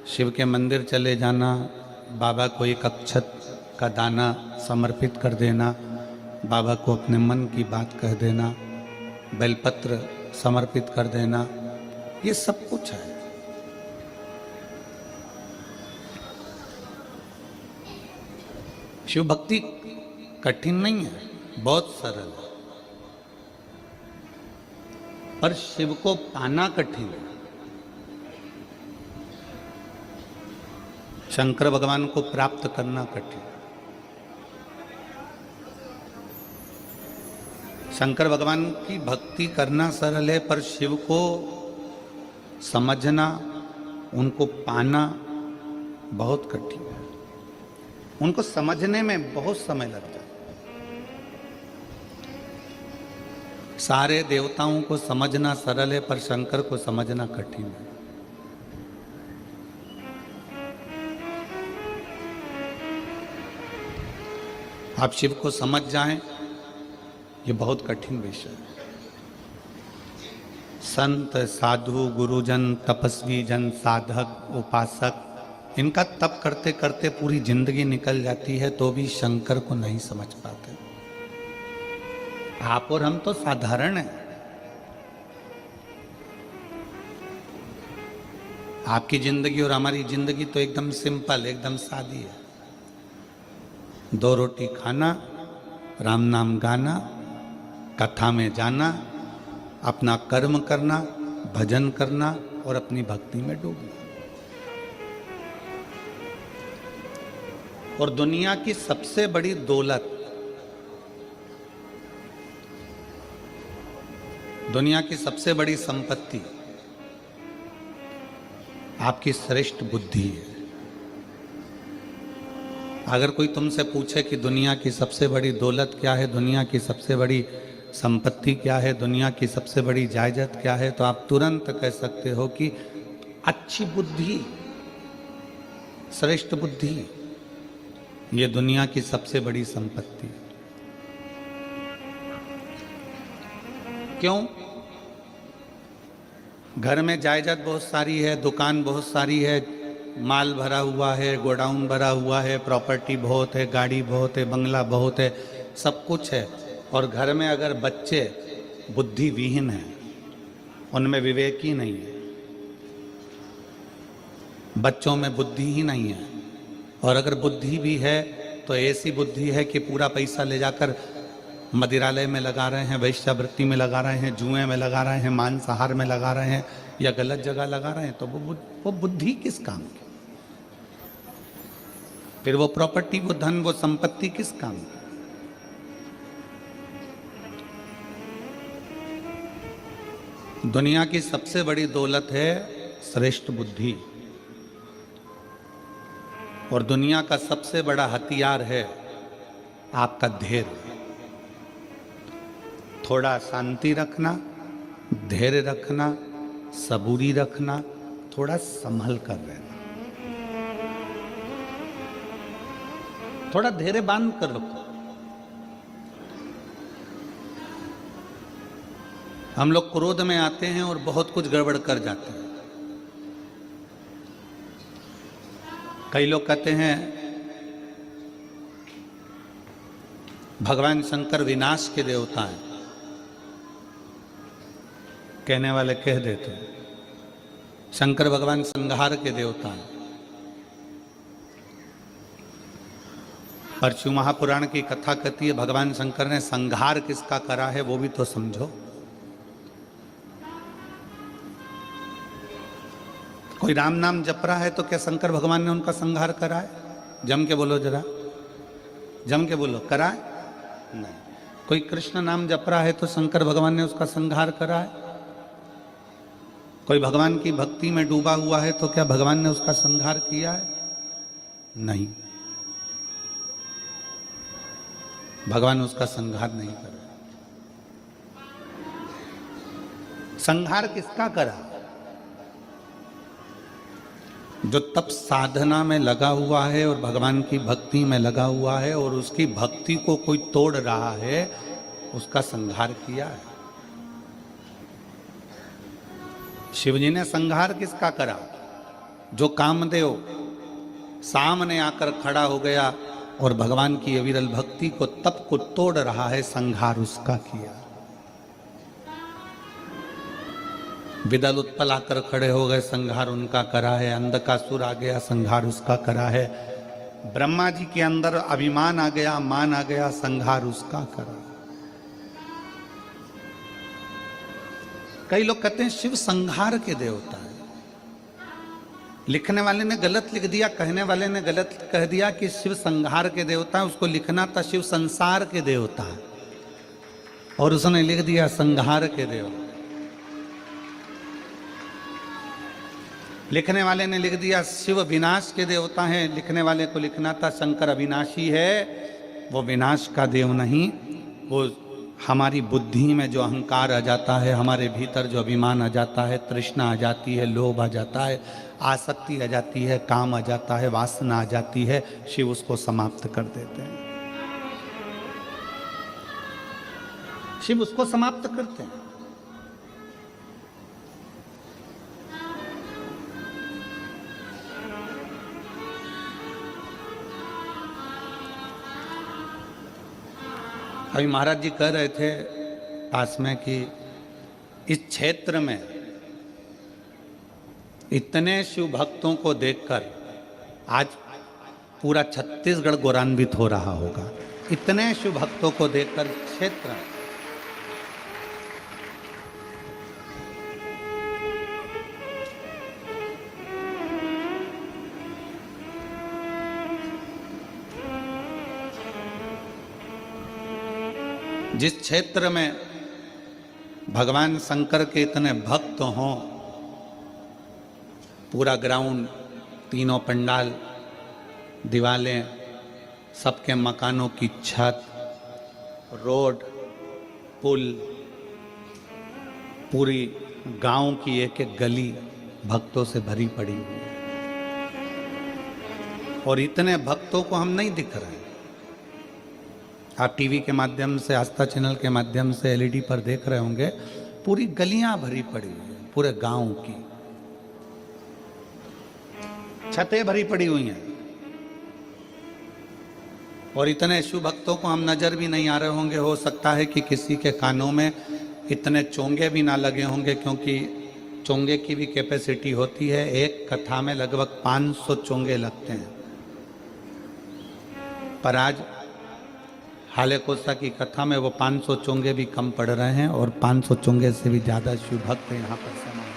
शिव के मंदिर चले जाना, बाबा को एक अक्षत का दाना समर्पित कर देना, बाबा को अपने मन की बात कह देना, बेलपत्र समर्पित कर देना, ये सब कुछ है। शिव भक्ति कठिन नहीं है, बहुत सरल है, पर शिव को पाना कठिन है। शंकर भगवान को प्राप्त करना कठिन। शंकर भगवान की भक्ति करना सरल है, पर शिव को समझना, उनको पाना बहुत कठिन है। उनको समझने में बहुत समय लगता है। सारे देवताओं को समझना सरल है, पर शंकर को समझना कठिन है। आप शिव को समझ जाएं, ये बहुत कठिन विषय है। संत, साधु, गुरुजन, तपस्वी जन, साधक, उपासक, इनका तप करते करते पूरी जिंदगी निकल जाती है, तो भी शंकर को नहीं समझ पाते। आप और हम तो साधारण हैं। आपकी जिंदगी और हमारी जिंदगी तो एकदम सिंपल, एकदम सादी है। 2 रोटी खाना, राम नाम गाना, कथा में जाना, अपना कर्म करना, भजन करना और अपनी भक्ति में डूबना। और दुनिया की सबसे बड़ी दौलत, दुनिया की सबसे बड़ी संपत्ति आपकी श्रेष्ठ बुद्धि है। अगर कोई तुमसे पूछे कि दुनिया की सबसे बड़ी दौलत क्या है, दुनिया की सबसे बड़ी संपत्ति क्या है, दुनिया की सबसे बड़ी जायदाद क्या है, तो आप तुरंत कह सकते हो कि अच्छी बुद्धि, श्रेष्ठ बुद्धि, ये दुनिया की सबसे बड़ी संपत्ति। क्यों? घर में जायदाद बहुत सारी है, दुकान बहुत सारी है, माल भरा हुआ है, गोडाउन भरा हुआ है, प्रॉपर्टी बहुत है, गाड़ी बहुत है, बंगला बहुत है, सब कुछ है। और घर में अगर बच्चे बुद्धि विहीन हैं, उनमें विवेक ही नहीं है, बच्चों में बुद्धि ही नहीं है, और अगर बुद्धि भी है तो ऐसी बुद्धि है कि पूरा पैसा ले जाकर मदिरालय में लगा रहे हैं, वैश्यावृत्ति में लगा रहे हैं, जुए में लगा रहे हैं, मांसाहार में लगा रहे हैं, या गलत जगह लगा रहे हैं, तो वो बुद्धि किस काम की? फिर वो प्रॉपर्टी, वो धन, वो संपत्ति किस काम की? दुनिया की सबसे बड़ी दौलत है श्रेष्ठ बुद्धि, और दुनिया का सबसे बड़ा हथियार है आपका धैर्य। थोड़ा शांति रखना, धैर्य रखना, सबूरी रखना, थोड़ा संभल कर रहना, थोड़ा धैर्य बांध कर रखो। हम लोग क्रोध में आते हैं और बहुत कुछ गड़बड़ कर जाते हैं। कई लोग कहते हैं भगवान शंकर विनाश के देवता हैं, कहने वाले कह देते हैं शंकर भगवान संहार के देवता हैं। पर शिव महापुराण की कथा कहती है भगवान शंकर ने संहार किसका करा है वो भी तो समझो। कोई राम नाम जप रहा है तो क्या शंकर भगवान ने उनका संहार करा है? जम के बोलो जरा, जम के बोलो, करा है? नहीं। कोई कृष्ण नाम जप रहा है तो शंकर भगवान ने उसका संहार करा है? कोई भगवान की भक्ति में डूबा हुआ है तो क्या भगवान ने उसका संहार किया है? नहीं, भगवान उसका संहार नहीं करा। संहार किसका करा? जो तप साधना में लगा हुआ है और भगवान की भक्ति में लगा हुआ है और उसकी भक्ति को कोई तोड़ रहा है, उसका संहार किया है। शिवजी ने संहार किसका करा? जो कामदेव सामने आकर खड़ा हो गया और भगवान की अविरल भक्ति को तप को तोड़ रहा है, संहार उसका किया। विदल उत्पल आकर खड़े हो गए, संहार उनका करा है। अंधकासुर आ गया, संहार उसका करा है। ब्रह्मा जी के अंदर अभिमान आ गया, मान आ गया, संहार उसका करा। कई लोग कहते हैं शिव संहार के देवता है। लिखने वाले ने गलत लिख दिया, कहने वाले ने गलत कह दिया कि शिव संहार के देवता है। उसको लिखना था शिव संसार के देवता है, और उसने लिख दिया संहार के देवता। लिखने वाले ने लिख दिया शिव विनाश के देवता हैं, लिखने वाले को लिखना था शंकर अविनाशी है। वो विनाश का देव नहीं, वो हमारी बुद्धि में जो अहंकार आ जाता है, हमारे भीतर जो अभिमान आ जाता है, तृष्णा आ जाती है, लोभ आ जाता है, आसक्ति आ जाती है, काम आ जाता है, वासना आ जाती है, शिव उसको समाप्त कर देते हैं। शिव उसको समाप्त करते हैं। अभी महाराज जी कह रहे थे पास में कि इस क्षेत्र में इतने शिव भक्तों को देखकर आज पूरा छत्तीसगढ़ गौरवान्वित हो रहा होगा। इतने शिव भक्तों को देखकर क्षेत्र में जिस क्षेत्र में भगवान शंकर के इतने भक्त हों, पूरा ग्राउंड, तीनों पंडाल, दीवालें, सबके मकानों की छत, रोड, पुल, पूरी गांव की एक एक गली भक्तों से भरी पड़ी हुई है। और इतने भक्तों को हम नहीं दिख रहे हैं। आप टीवी के माध्यम से, आस्था चैनल के माध्यम से एलईडी पर देख रहे होंगे, पूरी गलियां भरी पड़ी हुई हैं, पूरे गांव की छतें भरी पड़ी हुई हैं। और इतने शिव भक्तों को हम नजर भी नहीं आ रहे होंगे। हो सकता है कि किसी के कानों में इतने चोंगे भी ना लगे होंगे, क्योंकि चोंगे की भी कैपेसिटी होती है। एक कथा में लगभग 500 चोंगे लगते हैं। पर आज हाले कोसा की कथा में वो 500 चोंगे भी कम पड़ रहे हैं, और 500 चोंगे से भी ज्यादा शिव भक्त यहाँ पर समा है।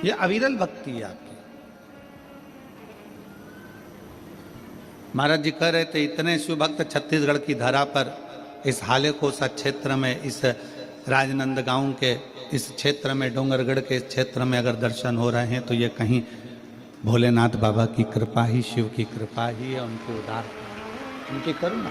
ये अविरल भक्ति है आपकी। महाराज जी कह रहे थे इतने शिव भक्त छत्तीसगढ़ की धरा पर, इस हाले कोसा क्षेत्र में, इस राजनांदगांव के इस क्षेत्र में, डोंगरगढ़ के इस क्षेत्र में अगर दर्शन हो रहे हैं तो ये कहीं भोलेनाथ बाबा की कृपा ही, शिव की कृपा ही है, उनके उदार, उनकी करुणा।